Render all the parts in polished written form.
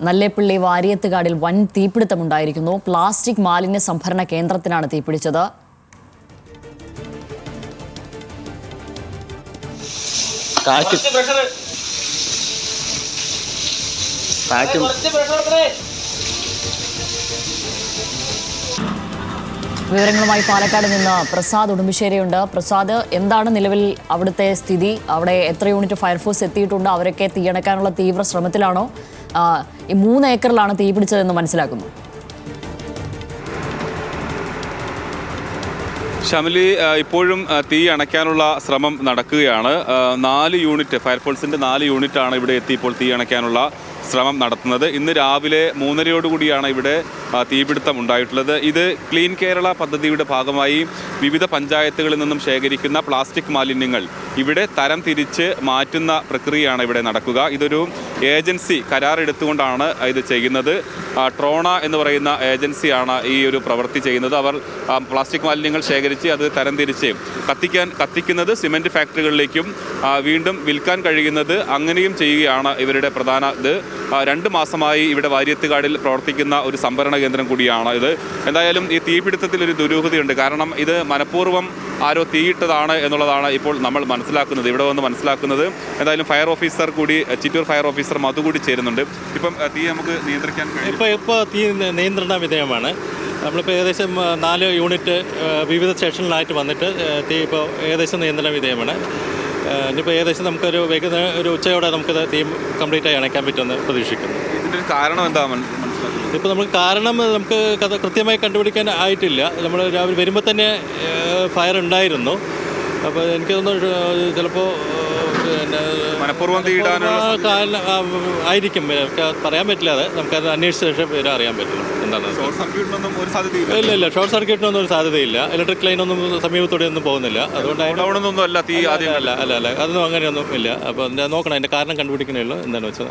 നല്ലേപ്പള്ളി വാരിയത്തുകാടിൽ വൻ തീപിടുത്തമുണ്ടായിരിക്കുന്നു. പ്ലാസ്റ്റിക് മാലിന്യ സംഭരണ കേന്ദ്രത്തിനാണ് തീപിടിച്ചത്. വിവരങ്ങളുമായി പാലക്കാട് നിന്ന് പ്രസാദ് ഉടുമ്പശ്ശേരിയുണ്ട്. പ്രസാദ്, എന്താണ് നിലവിൽ അവിടുത്തെ സ്ഥിതി? അവിടെ എത്ര യൂണിറ്റ് ഫയർഫോഴ്സ് എത്തിയിട്ടുണ്ട്? അവരൊക്കെ തീയണക്കാനുള്ള തീവ്ര ശ്രമത്തിലാണോ? ഈ 3 ഏക്കറിലാണ് തീപിടിച്ചതെന്ന് മനസ്സിലാക്കുന്നു. ഷമലി, ഇപ്പോഴും തീ അണയ്ക്കാനുള്ള ശ്രമം നടക്കുകയാണ്. 4 യൂണിറ്റ് ഫയർഫോഴ്സിൻ്റെ 4 യൂണിറ്റാണ് ഇവിടെ എത്തി ഇപ്പോൾ തീ അണയ്ക്കാനുള്ള ശ്രമം നടത്തുന്നത്. ഇന്ന് രാവിലെ 3:30 ഇവിടെ തീപിടുത്തം ഉണ്ടായിട്ടുള്ളത്. ഇത് ക്ലീൻ കേരള പദ്ധതിയുടെ ഭാഗമായി വിവിധ പഞ്ചായത്തുകളിൽ നിന്നും ശേഖരിക്കുന്ന പ്ലാസ്റ്റിക് മാലിന്യങ്ങൾ ഇവിടെ തരം തിരിച്ച് മാറ്റുന്ന പ്രക്രിയയാണ് ഇവിടെ നടക്കുക. ഇതൊരു ഏജൻസി കരാറെടുത്തുകൊണ്ടാണ് ഇത് ചെയ്യുന്നത്. ട്രോണ എന്ന് പറയുന്ന ഏജൻസിയാണ് ഈ ഒരു പ്രവൃത്തി ചെയ്യുന്നത്. അവർ പ്ലാസ്റ്റിക് മാലിന്യങ്ങൾ ശേഖരിച്ച് അത് തരംതിരിച്ച് കത്തിക്കുന്നത് സിമൻറ്റ് ഫാക്ടറികളിലേക്കും വീണ്ടും വിൽക്കാൻ കഴിയുന്നത് അങ്ങനെയും ചെയ്യുകയാണ് ഇവരുടെ പ്രധാന ഇത്. 2 മാസമായി ഇവിടെ വാരിയത്തുകാടിൽ പ്രവർത്തിക്കുന്ന ഒരു സംഭരണ കേന്ദ്രം കൂടിയാണ് ഇത്. എന്തായാലും ഈ തീപിടുത്തത്തിൽ ഒരു ദുരൂഹതയുണ്ട്. കാരണം ഇത് മനഃപൂർവ്വം ആരോ തീയിട്ടതാണ് എന്നുള്ളതാണ് ഇപ്പോൾ നമ്മൾ മനസ്സിലാക്കുന്നത്, ഇവിടെ വന്ന് മനസ്സിലാക്കുന്നത്. എന്തായാലും ഫയർ ഓഫീസർ കൂടി, ചിറ്റൂർ ഫയർ ഓഫീസർ അതുകൂടി ചേരുന്നുണ്ട്. ഇപ്പം തീ നമുക്ക് നിയന്ത്രിക്കാൻ കഴിയും. ഇപ്പോൾ തീ നിയന്ത്രണ വിധേയമാണ്. നമ്മളിപ്പോൾ ഏകദേശം 4 യൂണിറ്റ് വിവിധ സ്റ്റേഷനിലായിട്ട് വന്നിട്ട് തീ ഇപ്പോൾ ഏകദേശം നിയന്ത്രണ വിധേയമാണ്. ഇനിയിപ്പോൾ ഏകദേശം നമുക്കൊരു വൈകുന്നേരം ഒരു ഉച്ചയോടെ നമുക്കത് തീ കംപ്ലീറ്റ് ആയി അണയ്ക്കാൻ പറ്റുമെന്ന് പ്രതീക്ഷിക്കുന്നു. ഇതിൻ്റെ കാരണം എന്താ? ഇപ്പോൾ നമുക്ക് കാരണം നമുക്ക് കൃത്യമായി കണ്ടുപിടിക്കാൻ ആയിട്ടില്ല. നമ്മൾ രാവിലെ വരുമ്പോൾ തന്നെ ഫയർ ഉണ്ടായിരുന്നു. അപ്പോൾ എനിക്ക് തോന്നുന്നു ചിലപ്പോൾ പിന്നെ മനഃപൂർവ്വം ആയിരിക്കും, പറയാൻ പറ്റില്ല. അത് നമുക്കത് അന്വേഷിച്ച ശേഷം പേര് അറിയാൻ പറ്റില്ല എന്താണ്. ഇല്ല, ഷോർട്ട് സർക്യൂട്ടിനൊന്നും ഒരു സാധ്യതയില്ല. ഇലക്ട്രിക് ലൈനൊന്നും സമീപത്തോടെ ഒന്നും പോകുന്നില്ല. അതുകൊണ്ട് അല്ല അതൊന്നും അങ്ങനെയൊന്നും ഇല്ല. അപ്പോൾ നോക്കണം, അതിൻ്റെ കാരണം കണ്ടുപിടിക്കണേ ഉള്ളൂ. എന്താണെന്ന് വെച്ചാൽ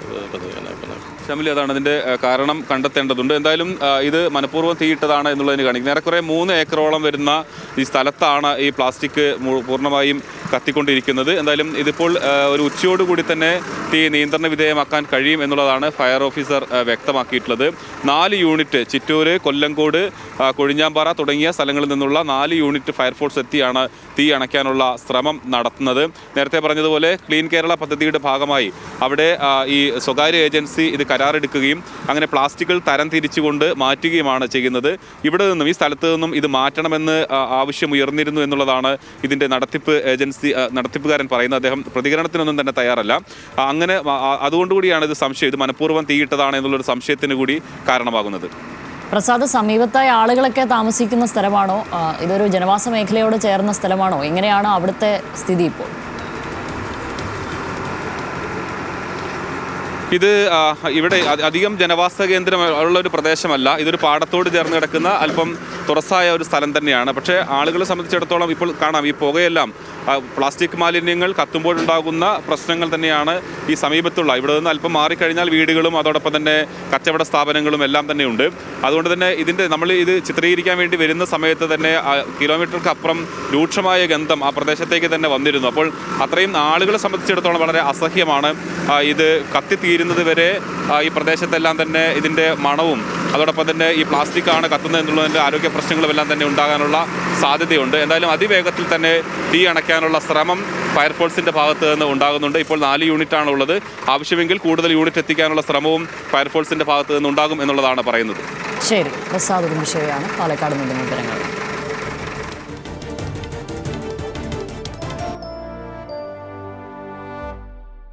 ഷമിലി, അതാണ് ഇതിൻ്റെ കാരണം കണ്ടെത്തേണ്ടതുണ്ട്. എന്തായാലും ഇത് മനഃപൂർവ്വം തീയിട്ടതാണ് എന്നുള്ളതിന് കാണിക്കുന്നത്. ഏറെക്കുറെ 3 ഏക്കറോളം വരുന്ന ഈ സ്ഥലത്താണ് ഈ പ്ലാസ്റ്റിക് പൂർണ്ണമായും കത്തിക്കൊണ്ടിരിക്കുന്നത്. എന്തായാലും ഇതിപ്പോൾ ഒരു ഉച്ചയോടുകൂടി തന്നെ തീ നിയന്ത്രണ വിധേയമാക്കാൻ കഴിയും എന്നുള്ളതാണ് ഫയർ ഓഫീസർ വ്യക്തമാക്കിയിട്ടുള്ളത്. 4 യൂണിറ്റ് ചിറ്റൂർ, കൊല്ലങ്കോട്, കൊഴിഞ്ഞാമ്പാറ തുടങ്ങിയ സ്ഥലങ്ങളിൽ നിന്നുള്ള 4 യൂണിറ്റ് ഫയർഫോഴ്സ് എത്തിയാണ് തീ അണയ്ക്കാനുള്ള ശ്രമം നടത്തുന്നത്. നേരത്തെ പറഞ്ഞതുപോലെ ക്ലീൻ കേരള പദ്ധതിയുടെ ഭാഗമായി അവിടെ ഈ സ്വകാര്യ ഏജൻസി ഇത് കരാറെടുക്കുകയും അങ്ങനെ പ്ലാസ്റ്റിക്കുകൾ തരം തിരിച്ചുകൊണ്ട് മാറ്റുകയുമാണ് ചെയ്യുന്നത്. ഇവിടെ നിന്നും, ഈ സ്ഥലത്ത് നിന്നും ഇത് മാറ്റണമെന്ന് ആവശ്യം ഉയർന്നിരുന്നു എന്നുള്ളതാണ് ഇതിൻ്റെ നടത്തിപ്പുകാരൻ പറയുന്നത്. അദ്ദേഹം പ്രതികരണത്തിനൊന്നും തന്നെ തയ്യാറല്ല. അങ്ങനെ അതുകൊണ്ടുകൂടിയാണ് ഇത് സംശയം, ഇത് മനഃപൂർവ്വം തീയിട്ടതാണ് എന്നുള്ളൊരു സംശയത്തിന് കൂടി കാരണമാകുന്നത്. പ്രസാദ്, സമീപത്തായ ആളുകളൊക്കെ താമസിക്കുന്ന സ്ഥലമാണോ? ഇതൊരു ജനവാസ മേഖലയോട് ചേർന്ന സ്ഥലമാണോ? എങ്ങനെയാണ് അവിടുത്തെ സ്ഥിതി ഇപ്പോൾ? ഇത് ഇവിടെ അധികം ജനവാസ കേന്ദ്രം ഉള്ള ഒരു പ്രദേശമല്ല. ഇതൊരു പാടത്തോട് ചേർന്ന് കിടക്കുന്ന അല്പം തുറസായ ഒരു സ്ഥലം തന്നെയാണ്. പക്ഷേ ആളുകളെ സംബന്ധിച്ചിടത്തോളം ഇപ്പോൾ കാണാം, ഈ പുകയെല്ലാം പ്ലാസ്റ്റിക് മാലിന്യങ്ങൾ കത്തുമ്പോഴുണ്ടാകുന്ന പ്രശ്നങ്ങൾ തന്നെയാണ് ഈ സമീപത്തുള്ള. ഇവിടെ നിന്ന് അല്പം മാറിക്കഴിഞ്ഞാൽ വീടുകളും അതോടൊപ്പം തന്നെ കച്ചവട സ്ഥാപനങ്ങളും എല്ലാം തന്നെ ഉണ്ട്. അതുകൊണ്ട് തന്നെ നമ്മൾ ഇത് ചിത്രീകരിക്കാൻ വേണ്ടി വരുന്ന സമയത്ത് തന്നെ കിലോമീറ്റർക്ക് അപ്പുറം രൂക്ഷമായ ഗന്ധം ആ പ്രദേശത്തേക്ക് തന്നെ വന്നിരുന്നു. അപ്പോൾ അത്രയും ആളുകളെ സംബന്ധിച്ചിടത്തോളം വളരെ അസഹ്യമാണ്. ഇത് കത്തിത്തീരുന്നത് വരെ ഈ പ്രദേശത്തെല്ലാം തന്നെ ഇതിൻ്റെ മണവും അതോടൊപ്പം തന്നെ ഈ പ്ലാസ്റ്റിക്കാണ് കത്തുന്നത് എന്നുള്ളതിൻ്റെ ആരോഗ്യ പ്രശ്നങ്ങളും എല്ലാം തന്നെ ഉണ്ടാകാനുള്ള സാധ്യതയുണ്ട്. എന്തായാലും അതിവേഗത്തിൽ തന്നെ തീ അണയ്ക്കാനുള്ള ശ്രമം ഫയർഫോഴ്സിൻ്റെ ഭാഗത്ത് നിന്ന് ഉണ്ടാകുന്നുണ്ട്. ഇപ്പോൾ 4 യൂണിറ്റാണ് ഉള്ളത്. ആവശ്യമെങ്കിൽ കൂടുതൽ യൂണിറ്റ് എത്തിക്കാനുള്ള ശ്രമവും ഫയർഫോഴ്സിൻ്റെ ഭാഗത്ത് നിന്ന് ഉണ്ടാകും എന്നുള്ളതാണ് പറയുന്നത്. ശരി, പ്രസാദ് ഉടുമ്പശ്ശേരിയാണ് പാലക്കാട് നിന്ന് വിവരങ്ങൾ.